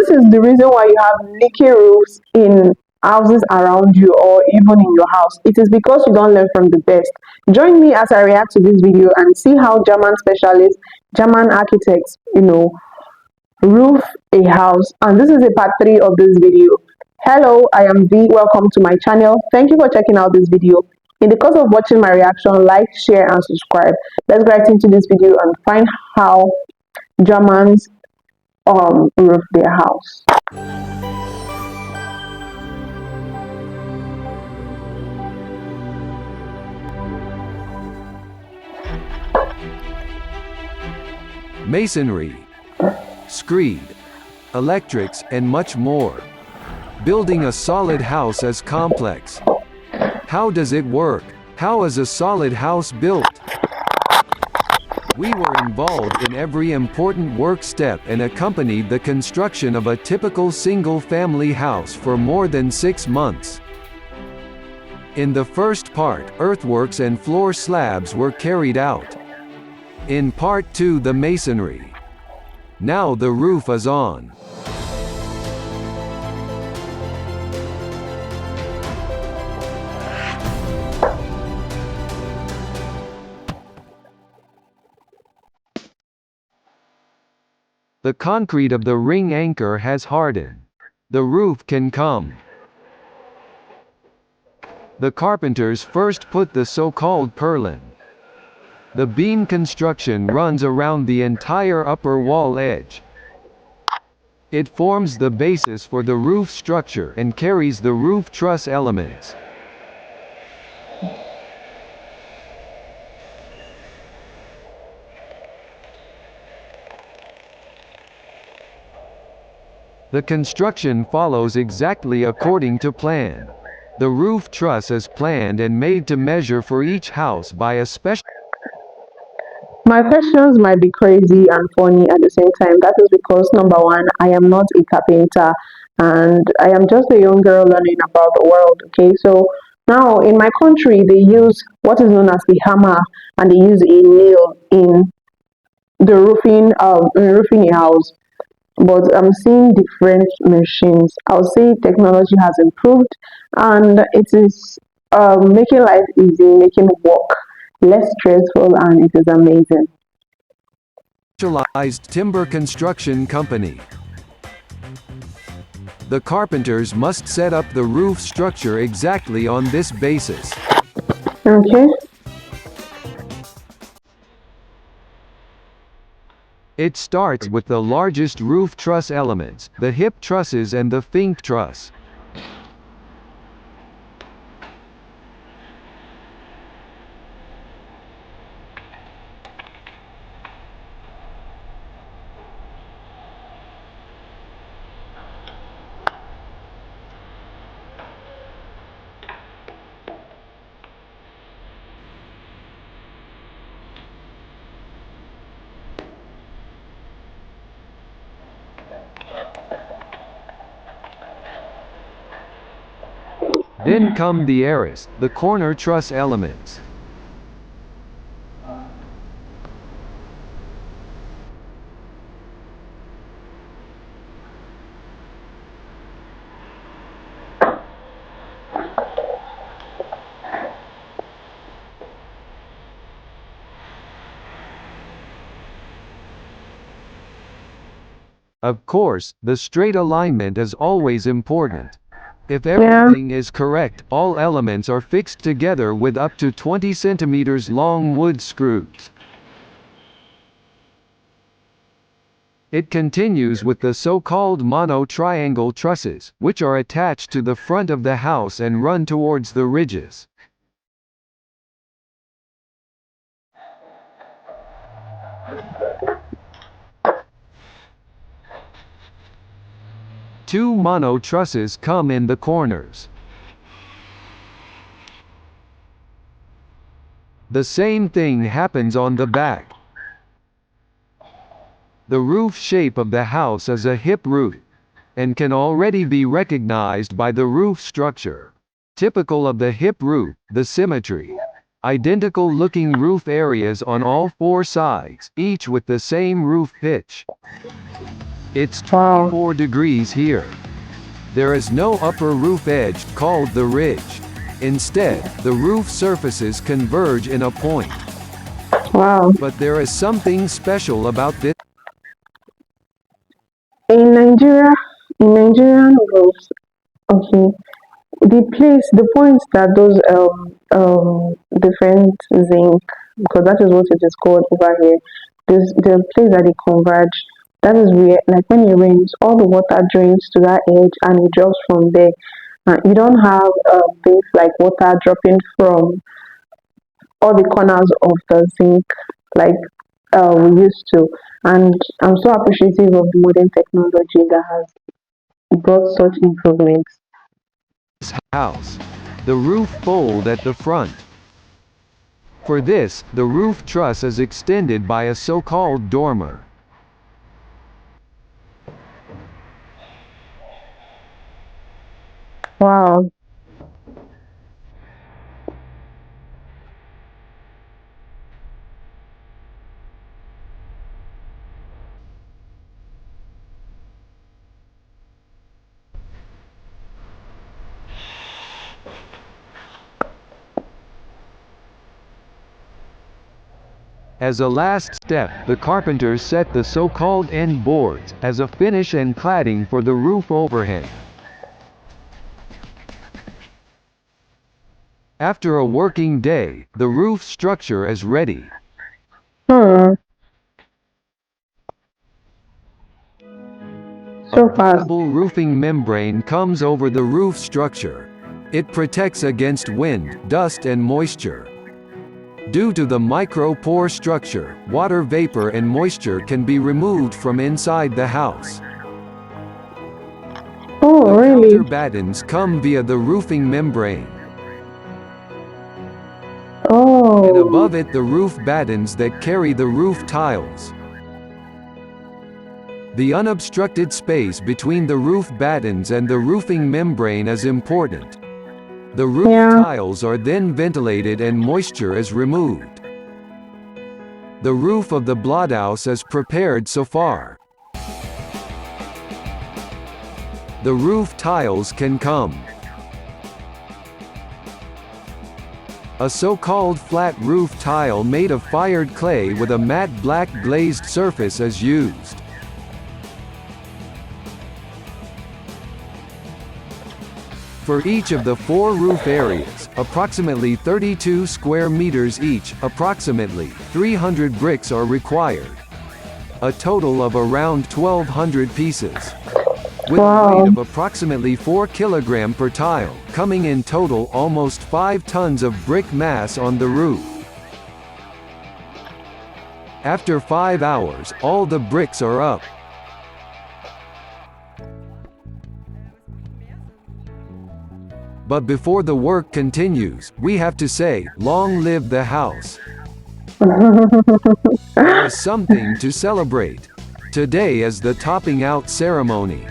this is the reason why you have leaky roofs in houses around you or even in your house. It is because you don't learn from the best. Join me as I react to this video and see how German specialists, German architects, roof a house. And this is a part 3 of this video. Hello, I am V. Welcome to my channel. Thank you for checking out this video. In the course of watching my reaction, like, share and subscribe. Let's get right into this video and find how Germans roof their house. Masonry, screed, electrics, and much more. Building a solid house is complex. How does it work? How is a solid house built? We were involved in every important work step and accompanied the construction of a typical single-family house for more than 6 months. In the first part, earthworks and floor slabs were carried out. In part 2, the masonry. Now the roof is on. The concrete of the ring anchor has hardened. The roof can come. The carpenters first put the so-called purlin. The beam construction runs around the entire upper wall edge. It forms the basis for the roof structure and carries the roof truss elements. The construction follows exactly according to plan. The roof truss is planned and made to measure for each house by a special. My questions might be crazy and funny at the same time. That is because number one, I am not a carpenter and I am just a young girl learning about the world. Okay, so now in my country, they use what is known as the hammer and they use a nail in the roofing a house. But I'm seeing different machines. I'll say technology has improved and it is making life easy, making work less stressful, and it is amazing. Specialized timber construction company. The carpenters must set up the roof structure exactly on this basis. Okay. It starts with the largest roof truss elements, the hip trusses and the fink truss. Then come the arras, the corner truss elements. Of course, the straight alignment is always important. If everything is correct, all elements are fixed together with up to 20 centimeters long wood screws. It continues with the so-called mono-triangle trusses, which are attached to the front of the house and run towards the ridges. Two mono trusses come in the corners. The same thing happens on the back. The roof shape of the house is a hip roof, and can already be recognized by the roof structure. Typical of the hip roof, the symmetry. Identical looking roof areas on all 4 sides, each with the same roof pitch. It's Wow. 24 degrees here. There is no upper roof edge, called the ridge. Instead, the roof surfaces converge in a point. Wow. But there is something special about this In Nigeria, in Nigerian roofs, okay, the points that those different zinc, because that is what it is called over here. The place that they converge. That is where, like when it rains, all the water drains to that edge and it drops from there. You don't have things like water dropping from all the corners of the zinc like we used to. And I'm so appreciative of the modern technology that has brought such improvements. house. The roof fold at the front. For this, the roof truss is extended by a so-called dormer. Wow. As a last step, the carpenters set the so-called end boards as a finish and cladding for the roof overhang. After a working day, the roof structure is ready. Hmm. A So fast. breathable roofing membrane comes over the roof structure. It protects against wind, dust and moisture. Due to the micro-pore structure, water vapor and moisture can be removed from inside the house. Oh, The really? counterbattens come via the roofing membrane, and Oh, above it the roof battens that carry the roof tiles. The unobstructed space between the roof battens and the roofing membrane is important. The roof yeah. tiles are then ventilated and moisture is removed. The roof of the blockhouse is prepared so far. The roof tiles can come. A so-called flat roof tile made of fired clay with a matte black glazed surface is used. For each of the 4 roof areas, approximately 32 square meters each, approximately 300 bricks are required. A total of around 1,200 pieces. With a weight Wow. of approximately 4 kg per tile, coming in total almost 5 tons of brick mass on the roof. After 5 hours, all the bricks are up. But before the work continues, we have to say, long live the house. There is something to celebrate. Today is the topping out ceremony.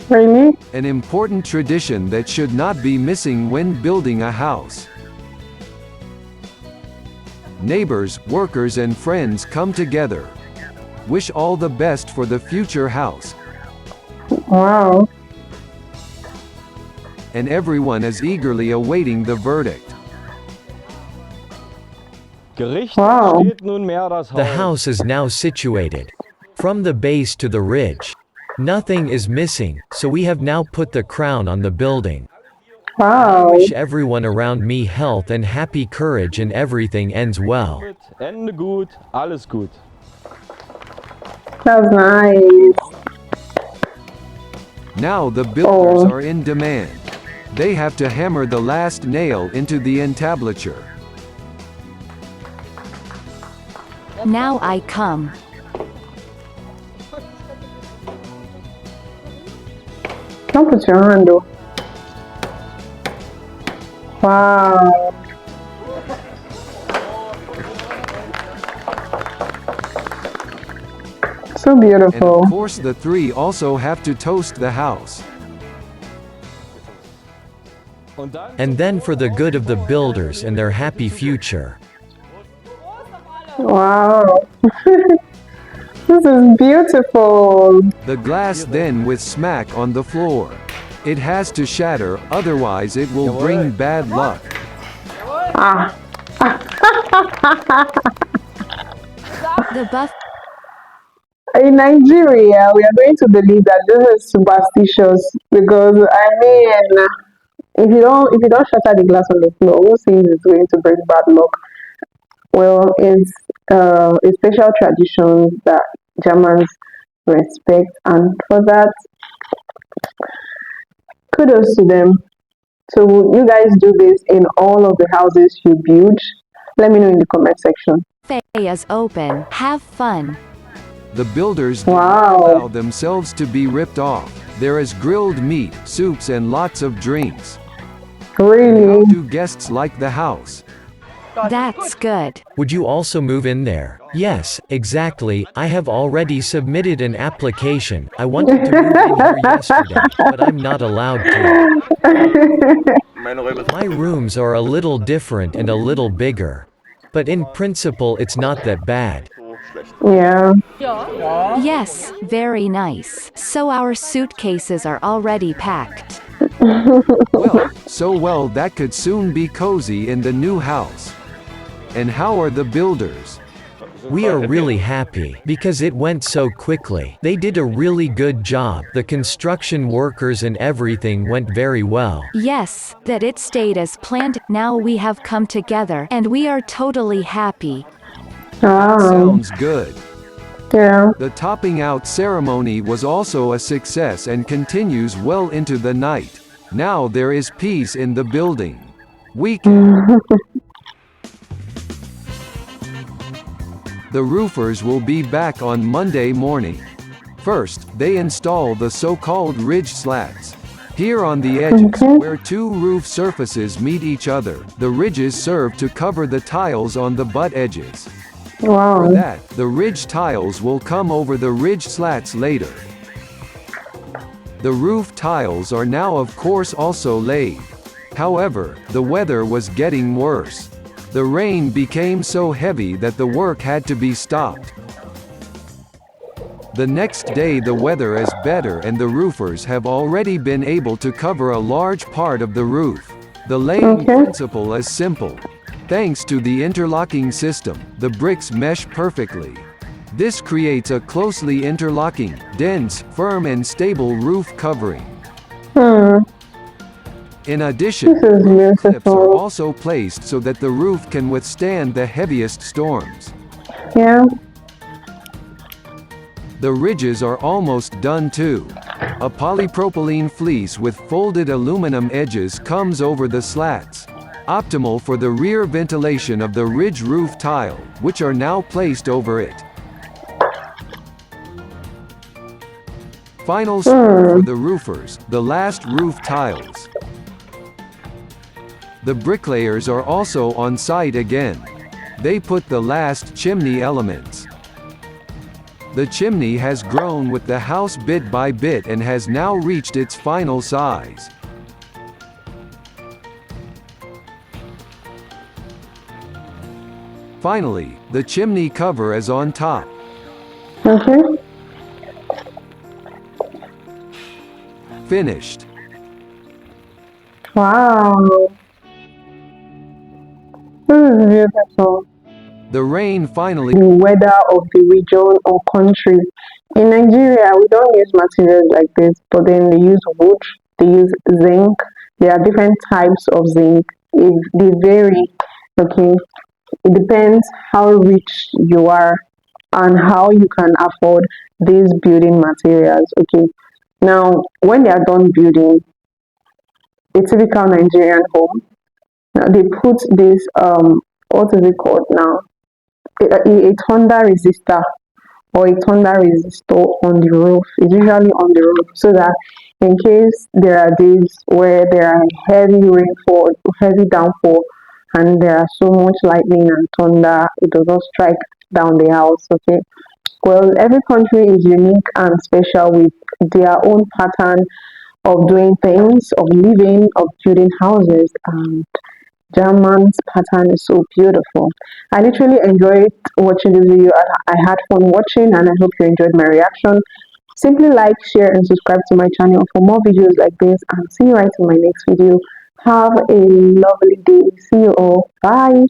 Really? An important tradition that should not be missing when building a house. Neighbors, workers and friends come together. Wish all the best for the future house. Wow. And everyone is eagerly awaiting the verdict. Gerichtet Wow. steht nunmehr das The Haus. house is now situated. From the base to the ridge. Nothing is missing, so we have now put the crown on the building. I Wow. wish everyone around me health and happy courage and everything ends well. Gut, Ende gut, alles gut. That's nice. Now the builders Oh, are in demand. They have to hammer the last nail into the entablature. Now I come. don't put your hand though. Wow. So And beautiful. of course the 3 also have to toast the house. Und dann And then for the good of the builders and their happy future. Wow. This is beautiful. The glass then with smack on the floor. It has to shatter, otherwise it will bring bad luck. Ah, The buff in Nigeria, we are going to believe that this is superstitious because I mean, if you don't shatter the glass on the floor, who says it's going to bring bad luck? Well, it's a special tradition that Germans respect, and for that, kudos to them. So, would you guys do this in all of the houses you build? Let me know in the comment section. is open. Have fun. The builders do not Wow, allow themselves to be ripped off. There is grilled meat, soups and lots of drinks. And how really? do guests like the house? That's good. Would you also move in there? Yes, exactly. I have already submitted an application. I wanted to move in here yesterday, but I'm not allowed to. My rooms are a little different and a little bigger. But in principle, it's not that bad. Yeah. Yes, very nice. So our suitcases are already packed. Well, so well that could soon be cozy in the new house. And how are the builders? We are really happy because it went so quickly. They did a really good job. The construction workers and everything went very well. Yes, that it stayed as planned. Now we have come together and we are totally happy. Sounds good. Yeah. The topping out ceremony was also a success and continues well into the night. Now there is peace in the building. We can. The roofers will be back on Monday morning. First, they install the so-called ridge slats. Here on the edges, where two roof surfaces meet each other, the ridges serve to cover the tiles on the butt edges. For Wow. that, the ridge tiles will come over the ridge slats later. The roof tiles are now of course also laid. However, the weather was getting worse. The rain became so heavy that the work had to be stopped. The next day the weather is better and the roofers have already been able to cover a large part of the roof. The laying Okay. principle is simple. Thanks to the interlocking system, the bricks mesh perfectly. This creates a closely interlocking, dense, firm and stable roof covering. Hmm. In addition, This is roof clips are beautiful. also placed so that the roof can withstand the heaviest storms. Yeah. The ridges are almost done too. A polypropylene fleece with folded aluminum edges comes over the slats. Optimal for the rear ventilation of the ridge roof tile, which are now placed over it. Final score for the roofers, the last roof tiles. The bricklayers are also on site again. They put the last chimney elements. The chimney has grown with the house bit by bit and has now reached its final size. Finally, the chimney cover is on top. Okay. Finished. Wow. This is beautiful. The rain finally. The weather of the region or country. In Nigeria, we don't use materials like this, but then they use wood, they use zinc. There are different types of zinc. They vary. Okay. It depends how rich you are and how you can afford these building materials. Okay. Now, when they are done building a typical Nigerian home, now they put this what is it called now? A thunder resistor or a thunder resistor on the roof. It's usually on the roof so that in case there are days where there are heavy rainfall, heavy downfall, and there are so much lightning and thunder, it does not strike down the house. Okay. Well, every country is unique and special with their own pattern of doing things, of living, of building houses, and German's pattern is so beautiful. I literally enjoyed watching this video. I had fun watching, and I hope you enjoyed my reaction. Simply like, share, and subscribe to my channel for more videos like this. And see you right in my next video. Have a lovely day. See you all. Bye.